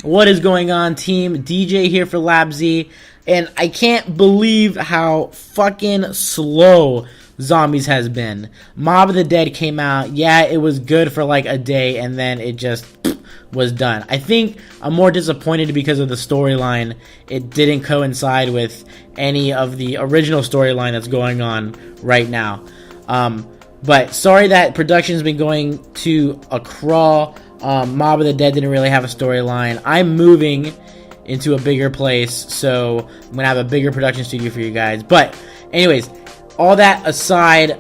What is going on, team? DJ here for LabZ, and I can't believe how fucking slow Zombies has been. Mob of the Dead came out. Yeah, it was good for like a day, and then it just was done. I think I'm more disappointed because of the storyline. It didn't coincide with any of the original storyline that's going on right now. But sorry that production's been going to a crawl. Mob of the Dead didn't really have a storyline. I'm moving into a bigger place, so I'm gonna have a bigger production studio for you guys. But anyways, all that aside,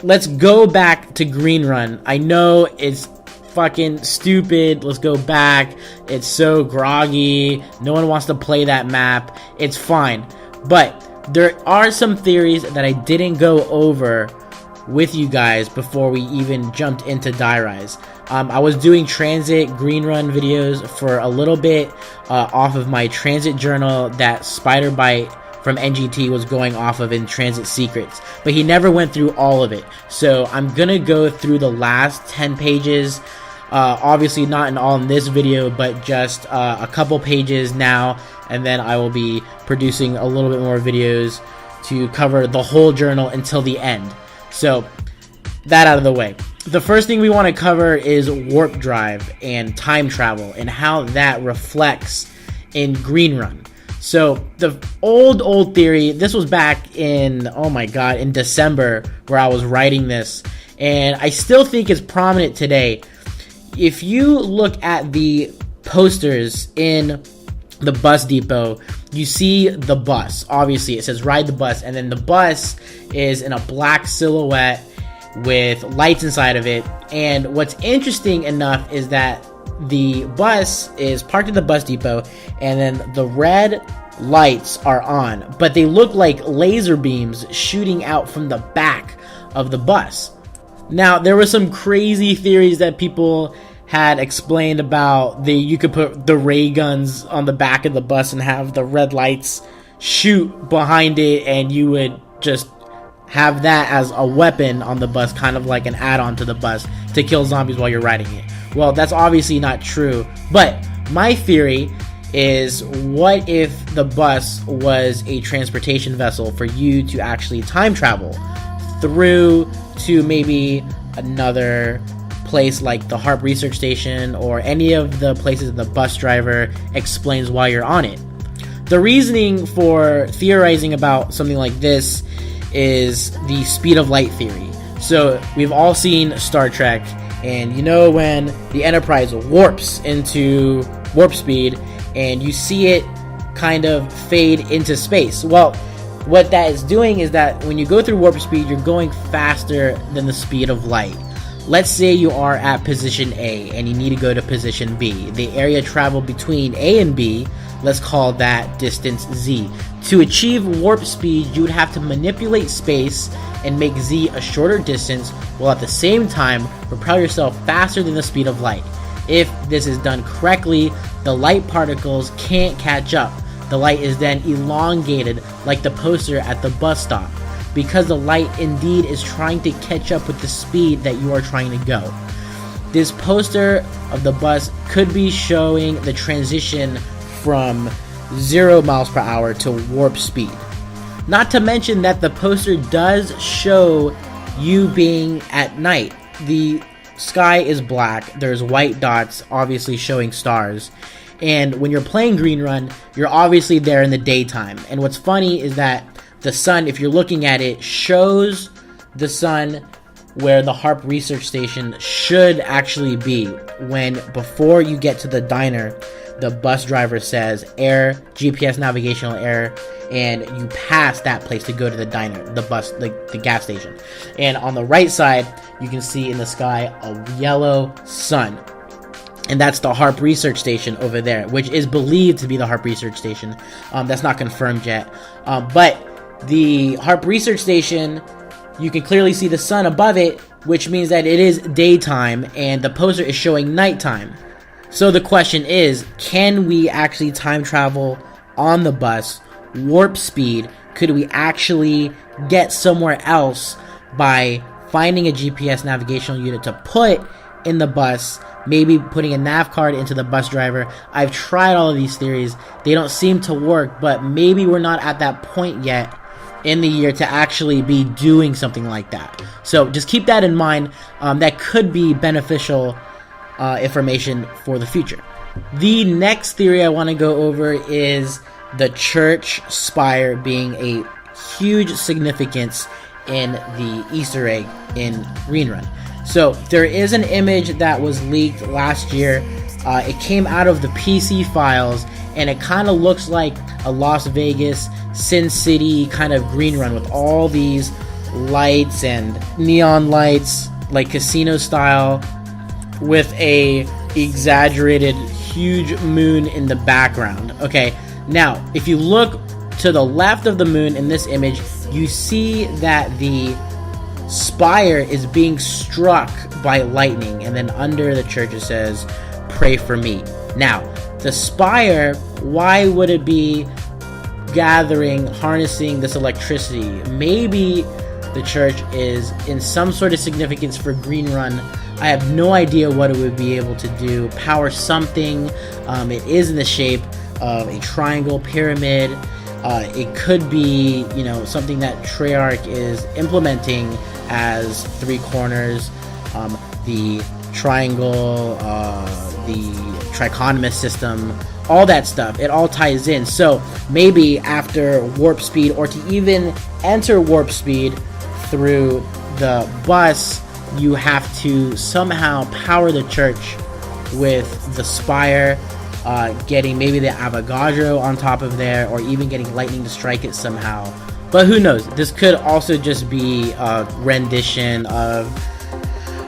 let's go back to Green Run. I know it's fucking stupid. Let's go back. It's so groggy. No one wants to play that map. It's fine. But there are some theories that I didn't go over with you guys before we even jumped into Die Rise. I was doing transit green run videos for a little bit off of my transit journal that Spider Bite from NGT was going off of in Transit Secrets, but he never went through all of it. So I'm gonna go through the last 10 pages, obviously not in all in this video, but just a couple pages now, and then I will be producing a little bit more videos to cover the whole journal until the end. So that out of the way. The first thing we want to cover is warp drive and time travel and how that reflects in Green Run. So the old theory, this was back in, oh my god, in December where I was writing this, and I still think it's prominent today. If you look at the posters in the bus depot, you see the bus. Obviously it says ride the bus, and then the bus is in a black silhouette with lights inside of it. And what's interesting enough is that the bus is parked at the bus depot, and then the red lights are on, but they look like laser beams shooting out from the back of the bus. Now, there were some crazy theories that people had explained about you could put the ray guns on the back of the bus and have the red lights shoot behind it, and you would just have that as a weapon on the bus, kind of like an add-on to the bus to kill zombies while you're riding it. Well, that's obviously not true, but my theory is, what if the bus was a transportation vessel for you to actually time travel through to maybe another place like the HARP research station or any of the places the bus driver explains why you're on it. The reasoning for theorizing about something like this is the speed of light theory. So we've all seen Star Trek, and you know when the Enterprise warps into warp speed and you see it kind of fade into space. Well, what that is doing is that when you go through warp speed, you're going faster than the speed of light. Let's say you are at position A and you need to go to position B. The area traveled between A and B, let's call that distance Z. To achieve warp speed, you would have to manipulate space and make Z a shorter distance, while at the same time propel yourself faster than the speed of light. If this is done correctly, the light particles can't catch up. The light is then elongated like the poster at the bus stop, because the light indeed is trying to catch up with the speed that you are trying to go. This poster of the bus could be showing the transition from 0 miles per hour to warp speed. Not to mention that the poster does show you being at night. The sky is black, there's white dots obviously showing stars, and when you're playing Green Run, you're obviously there in the daytime. And what's funny is that the sun, if you're looking at it, shows the sun where the HARP research station should actually be, when before you get to the diner, the bus driver says error, GPS navigational error, and you pass that place to go to the diner, the bus, the gas station. And on the right side, you can see in the sky a yellow sun. And that's the HARP research station over there, which is believed to be the HARP research station. That's not confirmed yet. But the HARP research station, you can clearly see the sun above it, which means that it is daytime, and the poster is showing nighttime. So the question is, can we actually time travel on the bus, warp speed? Could we actually get somewhere else by finding a GPS navigational unit to put in the bus, maybe putting a nav card into the bus driver. I've tried all of these theories. They don't seem to work, but maybe we're not at that point yet in the year to actually be doing something like that. So just keep that in mind. That could be beneficial information for the future. The next theory I want to go over is the church spire being a huge significance in the Easter egg in Green Run. So there is an image that was leaked last year. It came out of the PC files, and it kind of looks like a Las Vegas, Sin City kind of Green Run with all these lights and neon lights, like casino style, with a exaggerated huge moon in the background. Okay, now if you look to the left of the moon in this image, you see that the spire is being struck by lightning, and then under the church it says, "Pray for me." Now, the spire, why would it be harnessing this electricity? Maybe the church is in some sort of significance for Green Run. I have no idea what it would be able to do. Power something. It is in the shape of a triangle pyramid. It could be, something that Treyarch is implementing as 3 corners. The triangle, the trichotomous system, all that stuff. It all ties in. So maybe after warp speed, or to even enter warp speed through the bus, you have to somehow power the church with the spire, getting maybe the Avogadro on top of there, or even getting lightning to strike it somehow. But who knows? This could also just be a rendition of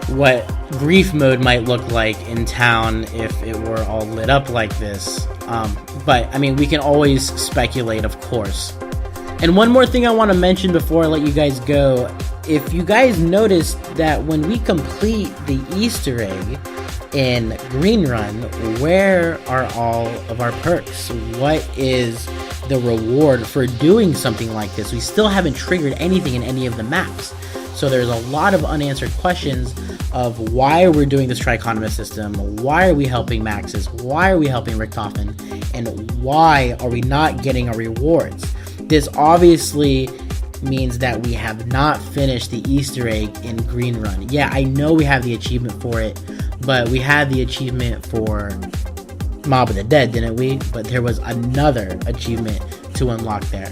what grief mode might look like in town if it were all lit up like this. But I mean, we can always speculate, of course. And one more thing I want to mention before I let you guys go. If you guys noticed that when we complete the Easter egg in Green Run, where are all of our perks? What is the reward for doing something like this? We still haven't triggered anything in any of the maps. So there's a lot of unanswered questions of why we're doing this trichotomous system, why are we helping Maxis, why are we helping Richtofen, and why are we not getting our rewards? This obviously means that we have not finished the Easter egg in Green Run. Yeah, I know we have the achievement for it, but we had the achievement for Mob of the Dead, didn't we? But there was another achievement to unlock there.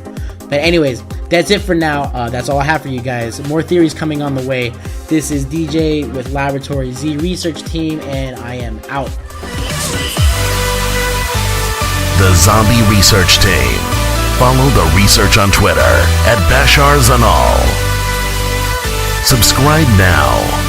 But anyways, that's it for now. That's all I have for you guys. More theories coming on the way. This is DJ with Laboratory Z Research Team, and I am out. The Zombie Research Team. Follow the research on Twitter at Bashar Zanal. Subscribe now.